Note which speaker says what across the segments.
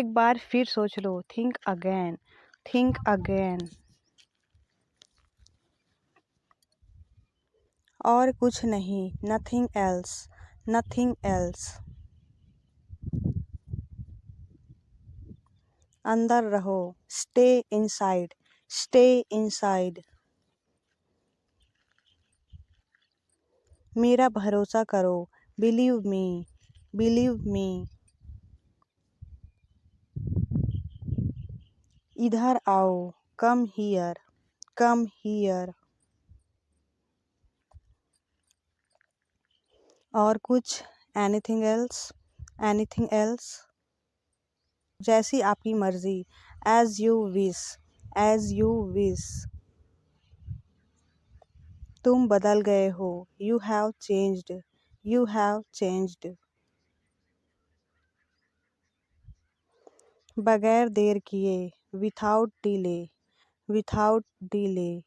Speaker 1: एक बार फिर सोच लो, थिंक अगेन, थिंक अगेन। और कुछ नहीं, नथिंग एल्स, नथिंग एल्स। अंदर रहो, स्टे इनसाइड, स्टे इनसाइड। मेरा भरोसा करो, बिलीव मी, बिलीव मी। इधर आओ, कम हियर, कम हियर। और कुछ, एनीथिंग एल्स, एनीथिंग एल्स। जैसी आपकी मर्जी, as you wish, as you wish. तुम बदल गए हो, you have changed, you have changed. बगैर देर किए, विथाउट डिले, विथाउट डिले।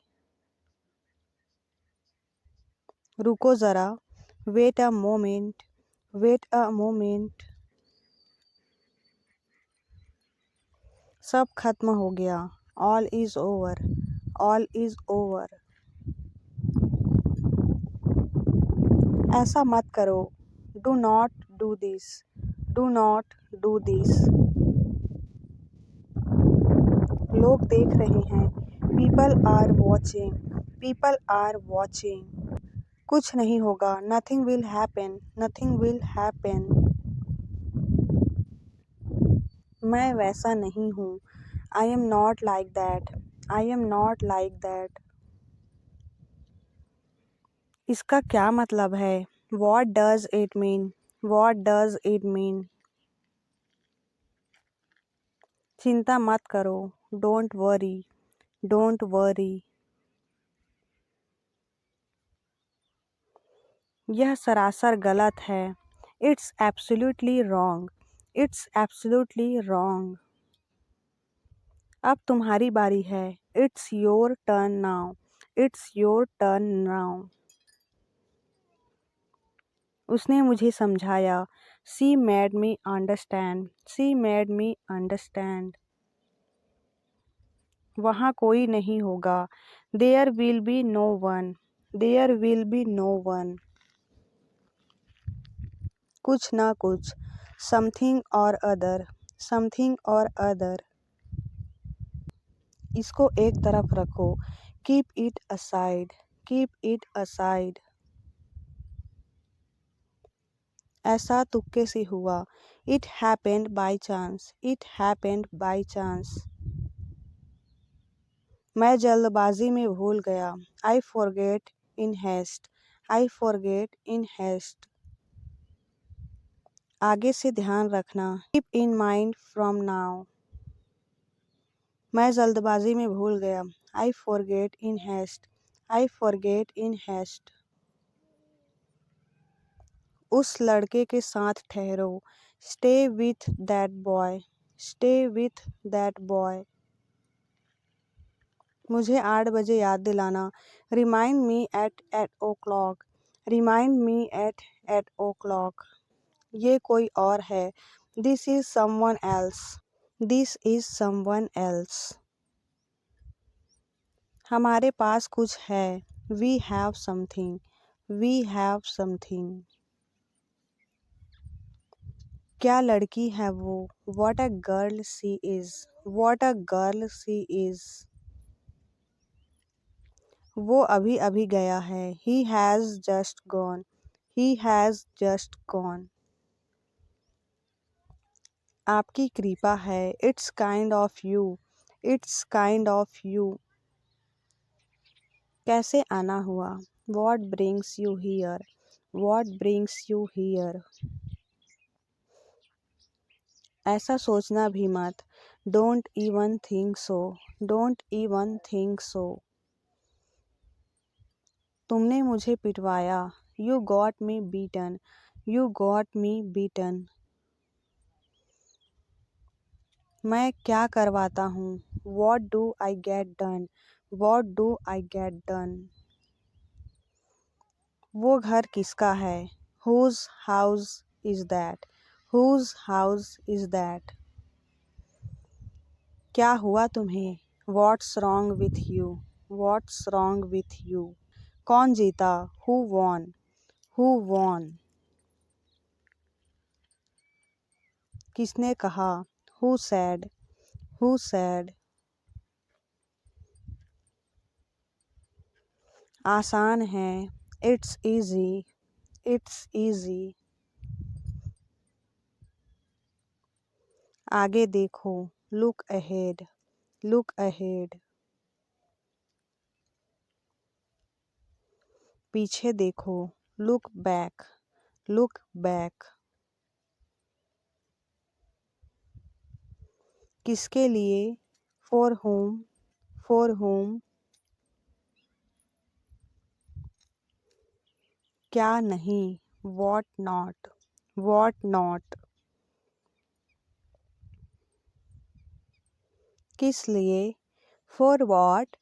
Speaker 1: रुको ज़रा, wait a moment, wait a moment. सब खत्म हो गया, all is over, all is over. ऐसा मत करो, do not do this, do not do this. लोग देख रहे हैं, people are watching, people are watching. कुछ नहीं होगा, nothing will happen, nothing will happen. मैं वैसा नहीं हूँ, I am not like that, I am not like that. इसका क्या मतलब है, what does it mean, what does it mean. चिंता मत करो, डोंट वरी, डोंट वरी। यह सरासर गलत है, it's absolutely wrong, it's absolutely wrong. अब तुम्हारी बारी है, it's your turn now, it's your turn now. उसने मुझे समझाया, she made me understand, she made me understand. वहाँ कोई नहीं होगा, there will be no one, there will be no one. कुछ ना कुछ, समथिंग और अदर, समथिंग और अदर। इसको एक तरफ रखो, keep it aside, keep it aside. ऐसा तुक्के से हुआ, it happened by chance, it happened by chance. मैं जल्दबाजी में भूल गया, I forget in haste, I forget in haste. आगे से ध्यान रखना, keep in mind from now. मैं जल्दबाजी में भूल गया, I forget in haste, I forget in haste. उस लड़के के साथ ठहरो, stay with that boy, stay with that boy. मुझे 8 बजे याद दिलाना, remind me at 8 o'clock, remind me at 8 o'clock। ये कोई और है, this is someone else, this is someone else. हमारे पास कुछ है, we have something, we have something. क्या लड़की है वो, what a girl she is, what a girl she is. वो अभी अभी गया है, he has just gone, he has just gone. आपकी कृपा है, it's kind of you, it's kind of you. कैसे आना हुआ, what brings you here, what brings you here. ऐसा सोचना भी मत, don't even think so, don't even think so. तुमने मुझे पिटवाया, you got me beaten, you got me beaten. मैं क्या करवाता हूँ, what do I get done, what do I get done. वो घर किसका है, whose house is that, whose house is that. क्या हुआ तुम्हें? What's wrong with you? What's wrong with you? कौन जीता? Who won? Who won? किसने कहा? Who said? Who said? आसान है। It's easy. It's easy. आगे देखो। Look ahead. Look ahead. पीछे देखो। Look back. Look back. किसके लिए? For whom? For whom? क्या नहीं? What not? What not? किस लिए? For what?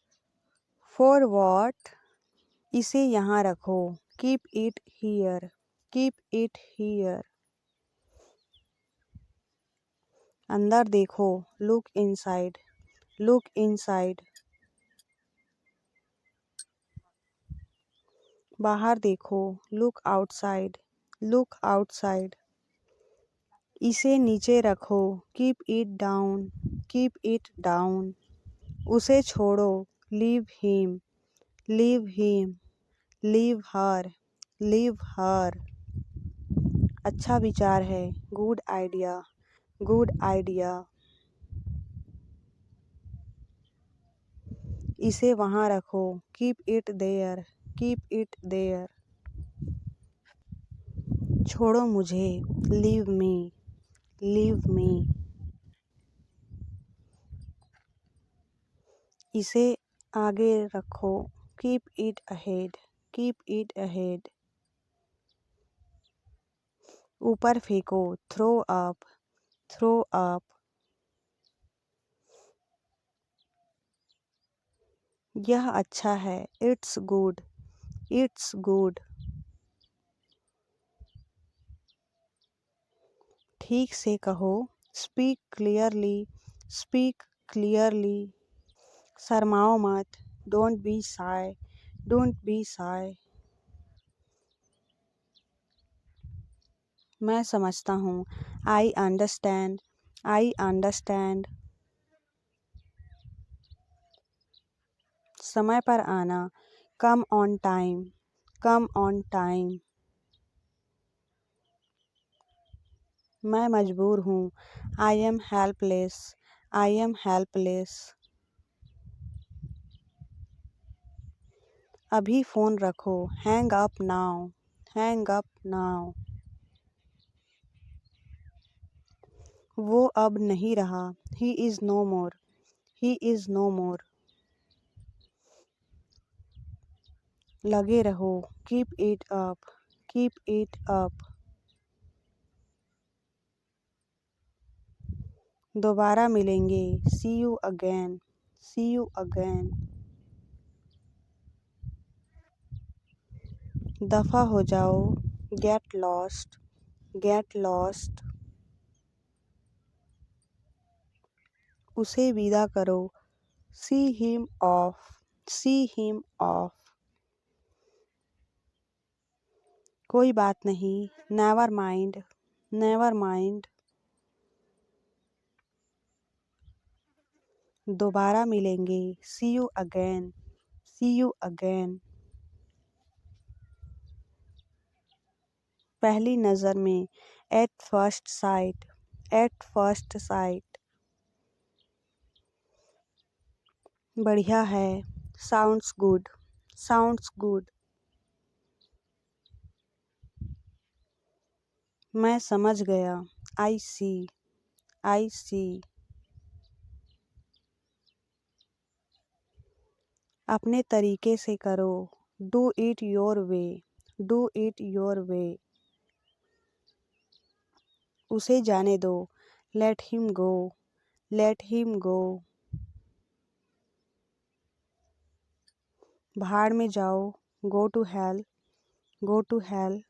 Speaker 1: For what? इसे यहाँ रखो। Keep it here. Keep it here. अंदर देखो। Look inside. Look inside. बाहर देखो। Look outside. Look outside. इसे नीचे रखो। Keep it down. Keep it down. उसे छोड़ो। Leave him. Leave him. Leave her. Leave her. अच्छा विचार है। Good idea. Good idea. इसे वहाँ रखो। Keep it there. Keep it there. छोड़ो मुझे। Leave me. Leave me. इसे आगे रखो। Keep it ahead. Keep it ahead. ऊपर फेंको। Throw up. Throw up. यह अच्छा है। It's good. It's good. ठीक से कहो। Speak clearly. Speak clearly. शर्माओ मत। Don't be shy. Don't be shy. मैं समझता हूँ। I understand. I understand. समय पर आना। Come on time. Come on time. मैं मजबूर हूँ। I am helpless. I am helpless. अभी फ़ोन रखो। Hang up now. Hang up now. वो अब नहीं रहा। He is no more. He is no more. लगे रहो। Keep it up. Keep it up. दोबारा मिलेंगे। See you again. See you again. दफ़ा हो जाओ। Get lost. Get lost. उसे विदा करो। See him off. See him off. कोई बात नहीं। Never mind. Never mind. दोबारा मिलेंगे। See you again. See you again. पहली नज़र में। At first sight. At first sight. बढ़िया है। Sounds good. Sounds good. मैं समझ गया। I see. I see. अपने तरीके से करो। Do it your way. Do it your way. उसे जाने दो। Let him go. Let him go. भाड़ में जाओ। Go to hell. Go to hell.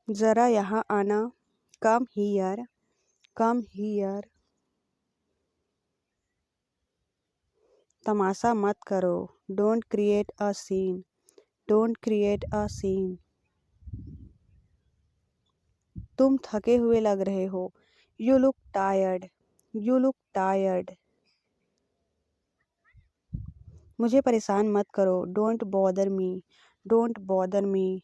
Speaker 1: ज़रा यहाँ आना। Come here. Come here. तमाशा मत करो। Don't create a scene. Don't create a scene. तुम थके हुए लग रहे हो। You look tired. You look tired. मुझे परेशान मत करो। Don't bother me. Don't bother me.